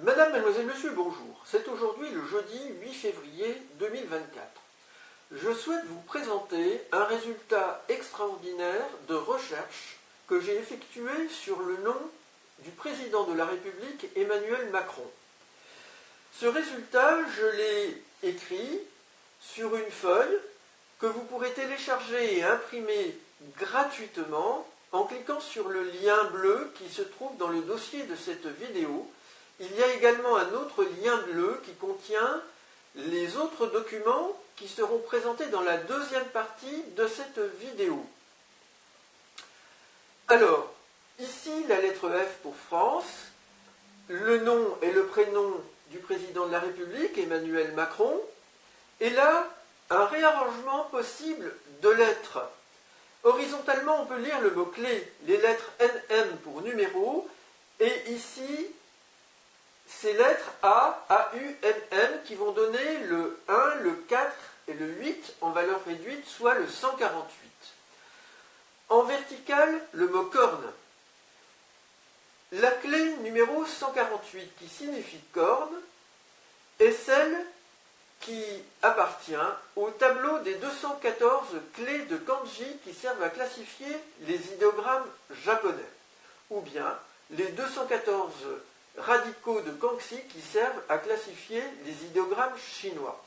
Madame, Mademoiselle, Monsieur, bonjour. C'est aujourd'hui le jeudi 8 février 2024. Je souhaite vous présenter un résultat extraordinaire de recherche que j'ai effectué sur le nom du président de la République, Emmanuel Macron. Ce résultat, je l'ai écrit sur une feuille que vous pourrez télécharger et imprimer gratuitement en cliquant sur le lien bleu qui se trouve dans le dossier de cette vidéo. Il y a également un autre lien bleu qui contient les autres documents qui seront présentés dans la deuxième partie de cette vidéo. Alors, ici la lettre F pour France, le nom et le prénom du président de la République, Emmanuel Macron, et là, un réarrangement possible de lettres. Horizontalement, on peut lire le mot-clé, les lettres NM pour numéro, et ici, ces lettres A, AU, MM qui vont donner le 1, le 4 et le 8 en valeur réduite, soit le 148. En vertical, le mot corne. La clé numéro 148 qui signifie corne est celle qui appartient au tableau des 214 clés de kanji qui servent à classifier les idéogrammes japonais, ou bien les 214 radicaux de Kangxi qui servent à classifier les idéogrammes chinois.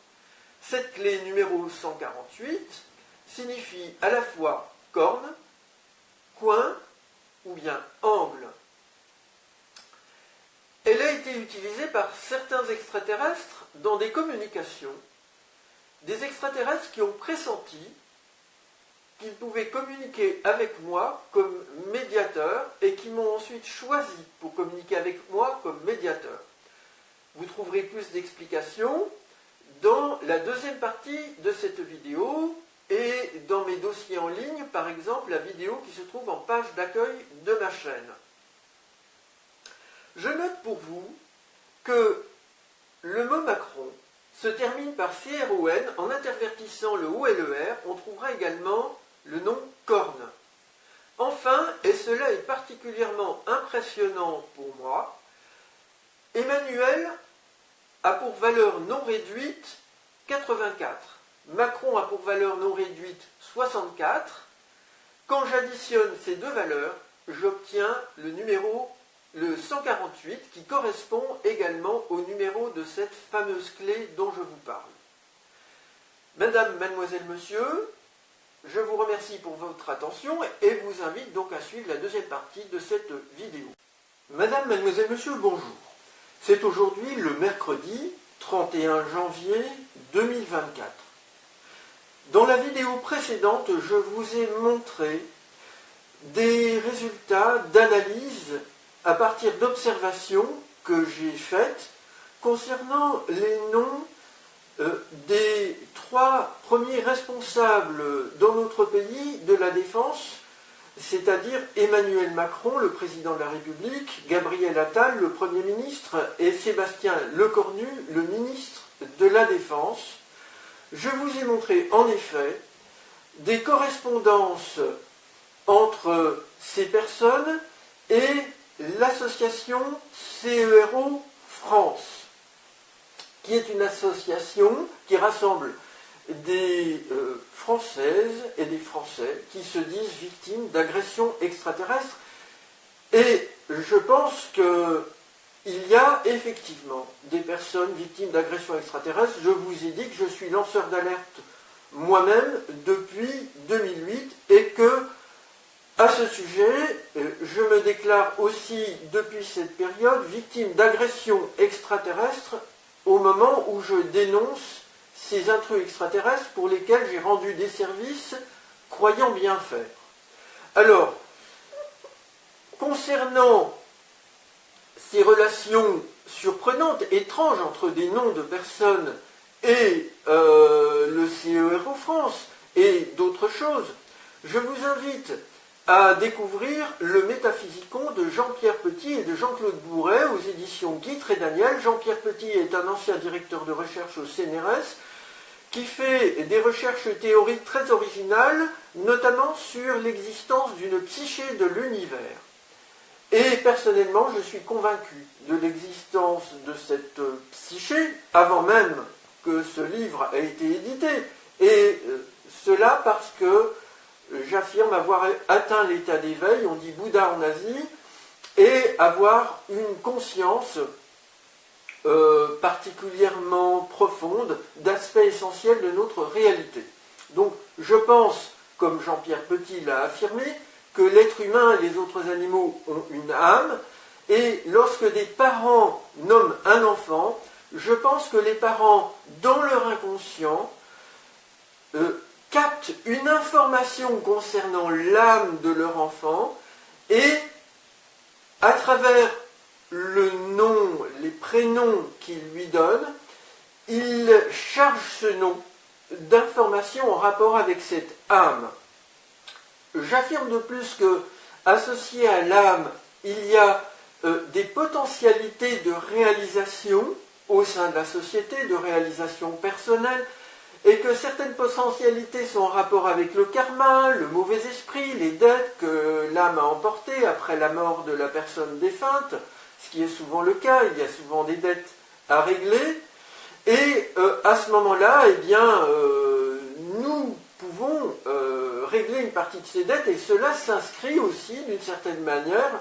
Cette clé numéro 148 signifie à la fois corne, coin ou bien angle. Elle a été utilisée par certains extraterrestres dans des communications, des extraterrestres qui ont pressenti qu'ils pouvaient communiquer avec moi comme médiateur et qui m'ont ensuite choisi pour communiquer avec moi comme médiateur. Vous trouverez plus d'explications dans la deuxième partie de cette vidéo et dans mes dossiers en ligne, par exemple la vidéo qui se trouve en page d'accueil de ma chaîne. Je note pour vous que le mot Macron se termine par CRON. En intervertissant le O et le R, on trouvera également le nom corne. Enfin, et cela est particulièrement impressionnant pour moi, Emmanuel a pour valeur non réduite 84. Macron a pour valeur non réduite 64. Quand j'additionne ces deux valeurs, j'obtiens le numéro le 148 qui correspond également au numéro de cette fameuse clé dont je vous parle. Madame, Mademoiselle, Monsieur, je vous remercie pour votre attention et vous invite donc à suivre la deuxième partie de cette vidéo. Madame, Mademoiselle, Monsieur, bonjour. C'est aujourd'hui le mercredi 31 janvier 2024. Dans la vidéo précédente, je vous ai montré des résultats d'analyse à partir d'observations que j'ai faites concernant les noms des 3 premiers responsables dans notre pays de la défense, c'est-à-dire Emmanuel Macron, le président de la République, Gabriel Attal, le Premier ministre, et Sébastien Lecornu, le ministre de la Défense. Je vous ai montré en effet des correspondances entre ces personnes et l'association CERO France, qui est une association qui rassemble des Françaises et des Français qui se disent victimes d'agressions extraterrestres. Et je pense qu'il y a effectivement des personnes victimes d'agressions extraterrestres. Je vous ai dit que je suis lanceur d'alerte moi-même depuis 2008 et que à ce sujet, je me déclare aussi depuis cette période victime d'agressions extraterrestres au moment où je dénonce ces intrus extraterrestres pour lesquels j'ai rendu des services croyant bien faire. Alors, concernant ces relations surprenantes, étranges entre des noms de personnes et le CERO France et d'autres choses, je vous invite à découvrir le Métaphysicon de Jean-Pierre Petit et de Jean-Claude Bourret aux éditions Guitre et Daniel. Jean-Pierre Petit est un ancien directeur de recherche au CNRS qui fait des recherches théoriques très originales, notamment sur l'existence d'une psyché de l'univers. Et personnellement, je suis convaincu de l'existence de cette psyché, avant même que ce livre ait été édité. Et cela parce que j'affirme avoir atteint l'état d'éveil, on dit Bouddha en Asie, et avoir une conscience particulièrement profonde d'aspects essentiels de notre réalité. Donc je pense, comme Jean-Pierre Petit l'a affirmé, que l'être humain et les autres animaux ont une âme, et lorsque des parents nomment un enfant, je pense que les parents, dans leur inconscient, captent une information concernant l'âme de leur enfant, et à travers le nom, les prénoms qu'ils lui donnent, ils chargent ce nom d'informations en rapport avec cette âme. J'affirme de plus que, associé à l'âme, il y a des potentialités de réalisation au sein de la société, de réalisation personnelle, et que certaines potentialités sont en rapport avec le karma, le mauvais esprit, les dettes que l'âme a emportées après la mort de la personne défunte, ce qui est souvent le cas, il y a souvent des dettes à régler, et à ce moment-là, eh bien, nous pouvons régler une partie de ces dettes, et cela s'inscrit aussi, d'une certaine manière,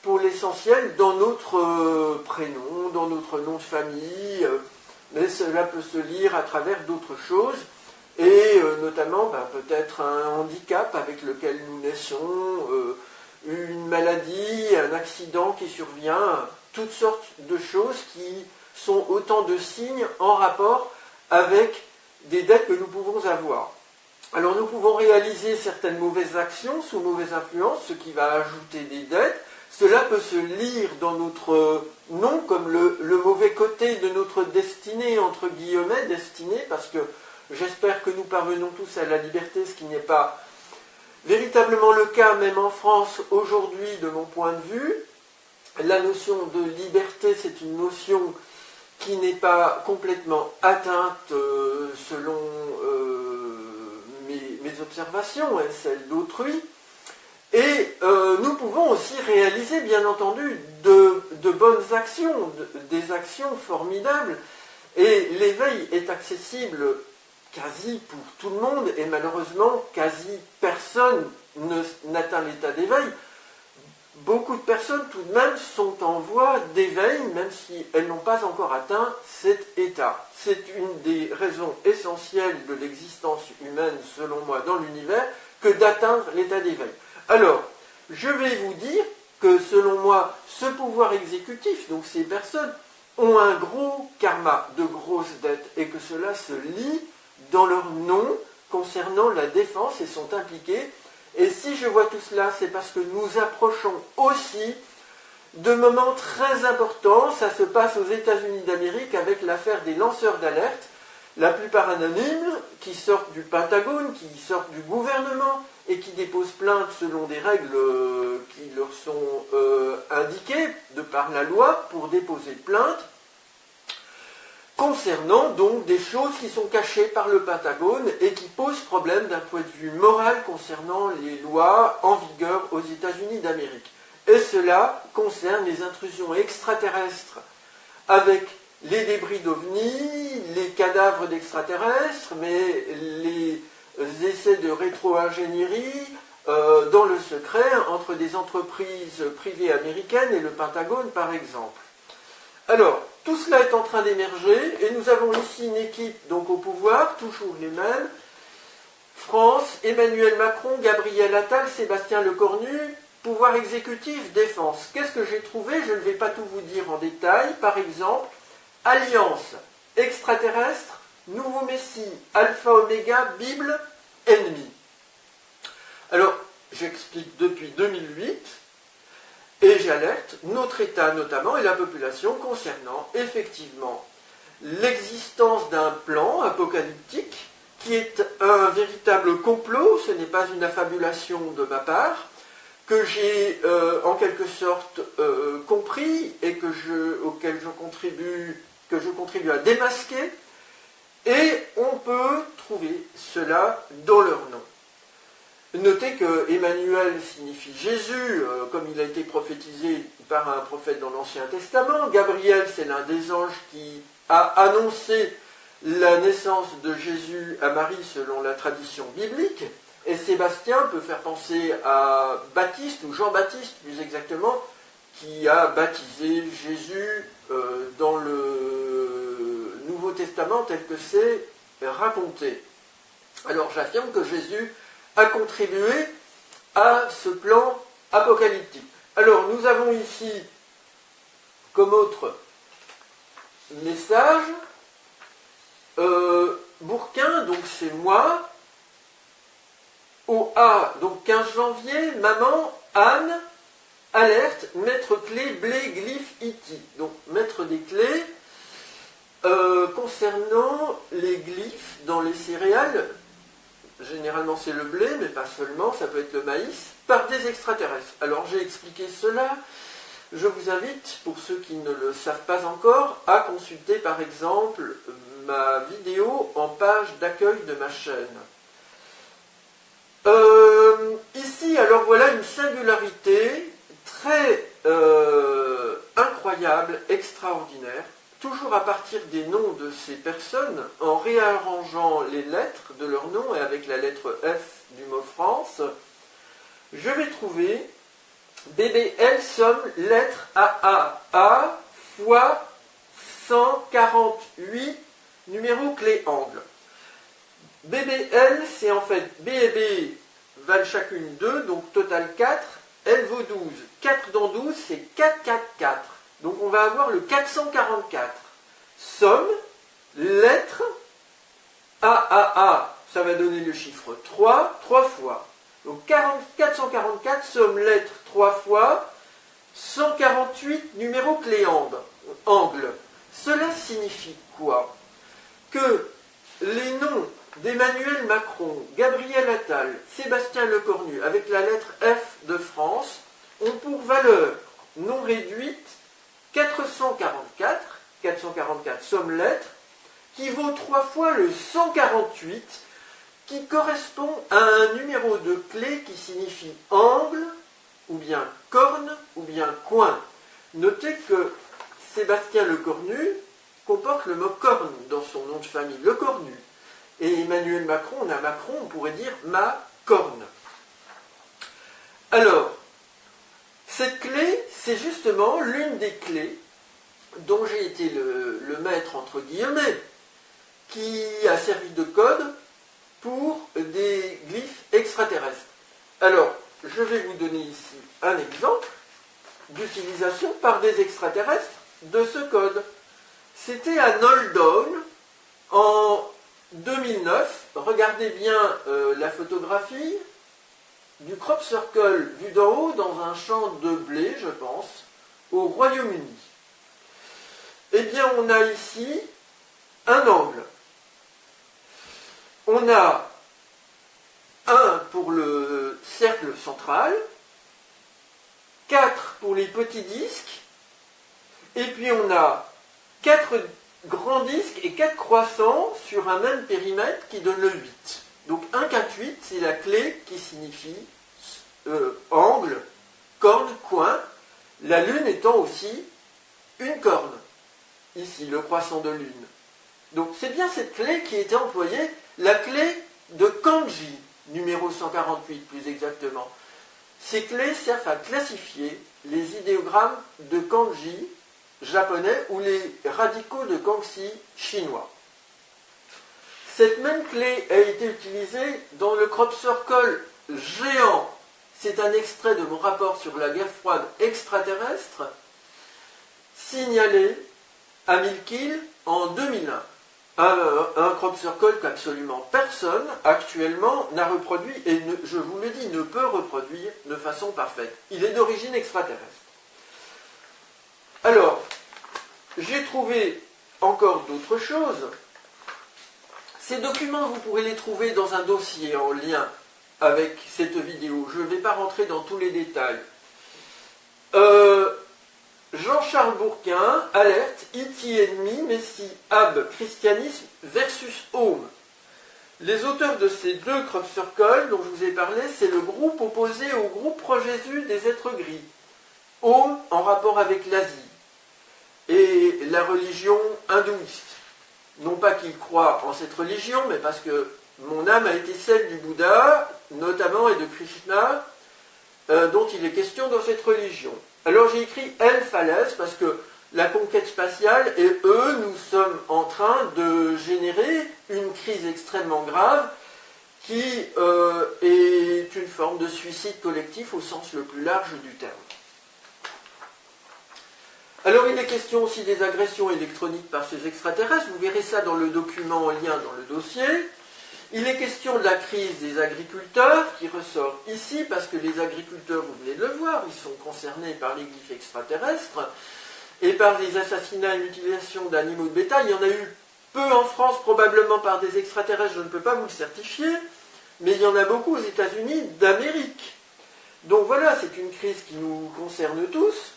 pour l'essentiel, dans notre prénom, dans notre nom de famille, mais cela peut se lire à travers d'autres choses, et notamment peut-être un handicap avec lequel nous naissons, une maladie, un accident qui survient, toutes sortes de choses qui sont autant de signes en rapport avec des dettes que nous pouvons avoir. Alors nous pouvons réaliser certaines mauvaises actions sous mauvaise influence, ce qui va ajouter des dettes. Cela peut se lire dans notre nom comme le mauvais côté de notre destinée, entre guillemets, destinée, parce que j'espère que nous parvenons tous à la liberté, ce qui n'est pas véritablement le cas, même en France, aujourd'hui, de mon point de vue. La notion de liberté, c'est une notion qui n'est pas complètement atteinte selon mes observations et celles d'autrui. Et nous pouvons aussi réaliser, bien entendu, de bonnes actions, des actions formidables. Et l'éveil est accessible quasi pour tout le monde, et malheureusement, quasi personne n'atteint l'état d'éveil. Beaucoup de personnes, tout de même, sont en voie d'éveil, même si elles n'ont pas encore atteint cet état. C'est une des raisons essentielles de l'existence humaine, selon moi, dans l'univers, que d'atteindre l'état d'éveil. Alors, je vais vous dire que, selon moi, ce pouvoir exécutif, donc ces personnes, ont un gros karma, de grosses dettes, et que cela se lit dans leur nom concernant la défense et sont impliqués. Et si je vois tout cela, c'est parce que nous approchons aussi de moments très importants. Ça se passe aux États-Unis d'Amérique avec l'affaire des lanceurs d'alerte, la plupart anonymes, qui sortent du Pentagone, qui sortent du gouvernement et qui déposent plainte selon des règles qui leur sont indiquées de par la loi pour déposer plainte, concernant donc des choses qui sont cachées par le Pentagone et qui posent problème d'un point de vue moral concernant les lois en vigueur aux États-Unis d'Amérique. Et cela concerne les intrusions extraterrestres avec les débris d'OVNI, les cadavres d'extraterrestres, mais les essais de rétro-ingénierie dans le secret entre des entreprises privées américaines et le Pentagone, par exemple. Alors, tout cela est en train d'émerger, et nous avons ici une équipe donc au pouvoir, toujours les mêmes. France, Emmanuel Macron, Gabriel Attal, Sébastien Lecornu, pouvoir exécutif, défense. Qu'est-ce que j'ai trouvé? Je ne vais pas tout vous dire en détail. Par exemple, alliance, extraterrestre, nouveau messie, alpha, oméga, Bible, ennemi. Alors, j'explique depuis 2008, et j'alerte notre État notamment et la population concernant effectivement l'existence d'un plan apocalyptique qui est un véritable complot, ce n'est pas une affabulation de ma part, que j'ai en quelque sorte compris et auquel que je contribue à démasquer, et on peut trouver cela dans leur nom. Notez que Emmanuel signifie Jésus, comme il a été prophétisé par un prophète dans l'Ancien Testament. Gabriel, c'est l'un des anges qui a annoncé la naissance de Jésus à Marie selon la tradition biblique. Et Sébastien peut faire penser à Baptiste, ou Jean-Baptiste plus exactement, qui a baptisé Jésus dans le Nouveau Testament tel que c'est raconté. Alors j'affirme que Jésus a contribué à ce plan apocalyptique. Alors nous avons ici comme autre message Bourquin, donc c'est moi, au A, donc 15 janvier, maman, Anne, alerte, maître clé, blé, glyphe, iti. Donc maître des clés, concernant les glyphes dans les céréales, généralement c'est le blé, mais pas seulement, ça peut être le maïs, par des extraterrestres. Alors j'ai expliqué cela, je vous invite, pour ceux qui ne le savent pas encore, à consulter par exemple ma vidéo en page d'accueil de ma chaîne. Ici, alors voilà une singularité très incroyable, extraordinaire, toujours à partir des noms de ces personnes, en réarrangeant les lettres de leur nom et avec la lettre F du mot France, je vais trouver BBL somme lettre AAA fois 148 numéro clé angle. BBL, c'est en fait B et B valent chacune 2, donc total 4, L vaut 12. 4 dans 12, c'est 4, 4, 4. Donc on va avoir le 444. Somme, lettre, AAA, ça va donner le chiffre 3, 3 fois. Donc 444, somme, lettre, 3 fois, 148 numéro clé angle. Cela signifie quoi? Que les noms d'Emmanuel Macron, Gabriel Attal, Sébastien Lecornu, avec la lettre F de France, ont pour valeur non réduite 444, 444 somme lettre, qui vaut 3 fois le 148, qui correspond à un numéro de clé qui signifie angle, ou bien corne, ou bien coin. Notez que Sébastien Lecornu comporte le mot corne dans son nom de famille, Lecornu. Et Emmanuel Macron, on a Macron, on pourrait dire ma corne. Alors, cette clé, c'est justement l'une des clés dont j'ai été le maître, entre guillemets, qui a servi de code pour des glyphes extraterrestres. Alors, je vais vous donner ici un exemple d'utilisation par des extraterrestres de ce code. C'était à Noldon en 2009. Regardez bien la photographie du crop circle vu d'en haut dans un champ de blé, je pense, au Royaume-Uni. Eh bien, on a ici un angle. On a un pour le cercle central, 4 pour les petits disques, et puis on a 4 grands disques et 4 croissants sur un même périmètre qui donne le 8. Donc 1, 4, 8, c'est la clé qui signifie angle, corne, coin, la lune étant aussi une corne. Ici, le croissant de lune. Donc c'est bien cette clé qui était employée, la clé de kanji, numéro 148 plus exactement. Ces clés servent à classifier les idéogrammes de kanji japonais ou les radicaux de kanji chinois. Cette même clé a été utilisée dans le crop circle géant. C'est un extrait de mon rapport sur la guerre froide extraterrestre, signalé à Milkil en 2001. Un crop circle qu'absolument personne actuellement n'a reproduit et, je vous le dis, ne peut reproduire de façon parfaite. Il est d'origine extraterrestre. Alors, j'ai trouvé encore d'autres choses. Ces documents, vous pourrez les trouver dans un dossier en lien avec cette vidéo. Je ne vais pas rentrer dans tous les détails. Jean-Charles Bourquin, alerte, IT ennemi, Messie, Ab, christianisme versus Home. Les auteurs de ces deux crop circles dont je vous ai parlé, c'est le groupe opposé au groupe pro-Jésus des êtres gris. Home en rapport avec l'Asie et la religion hindouiste. Non pas qu'il croit en cette religion, mais parce que mon âme a été celle du Bouddha, notamment, et de Krishna, dont il est question dans cette religion. Alors j'ai écrit El Falaise parce que la conquête spatiale et eux, nous sommes en train de générer une crise extrêmement grave qui est une forme de suicide collectif au sens le plus large du terme. Alors il est question aussi des agressions électroniques par ces extraterrestres, vous verrez ça dans le document en lien dans le dossier. Il est question de la crise des agriculteurs qui ressort ici parce que les agriculteurs, vous venez de le voir, ils sont concernés par les glyphes extraterrestres et par les assassinats et l'utilisation d'animaux de bétail. Il y en a eu peu en France, probablement par des extraterrestres, je ne peux pas vous le certifier, mais il y en a beaucoup aux États-Unis d'Amérique. Donc voilà, c'est une crise qui nous concerne tous.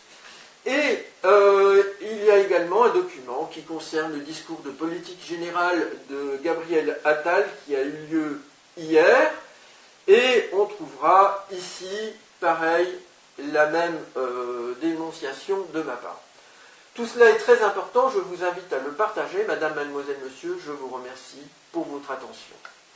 Et il y a également un document qui concerne le discours de politique générale de Gabriel Attal qui a eu lieu hier. Et on trouvera ici, pareil, la même dénonciation de ma part. Tout cela est très important, je vous invite à le partager. Madame, mademoiselle, monsieur, je vous remercie pour votre attention.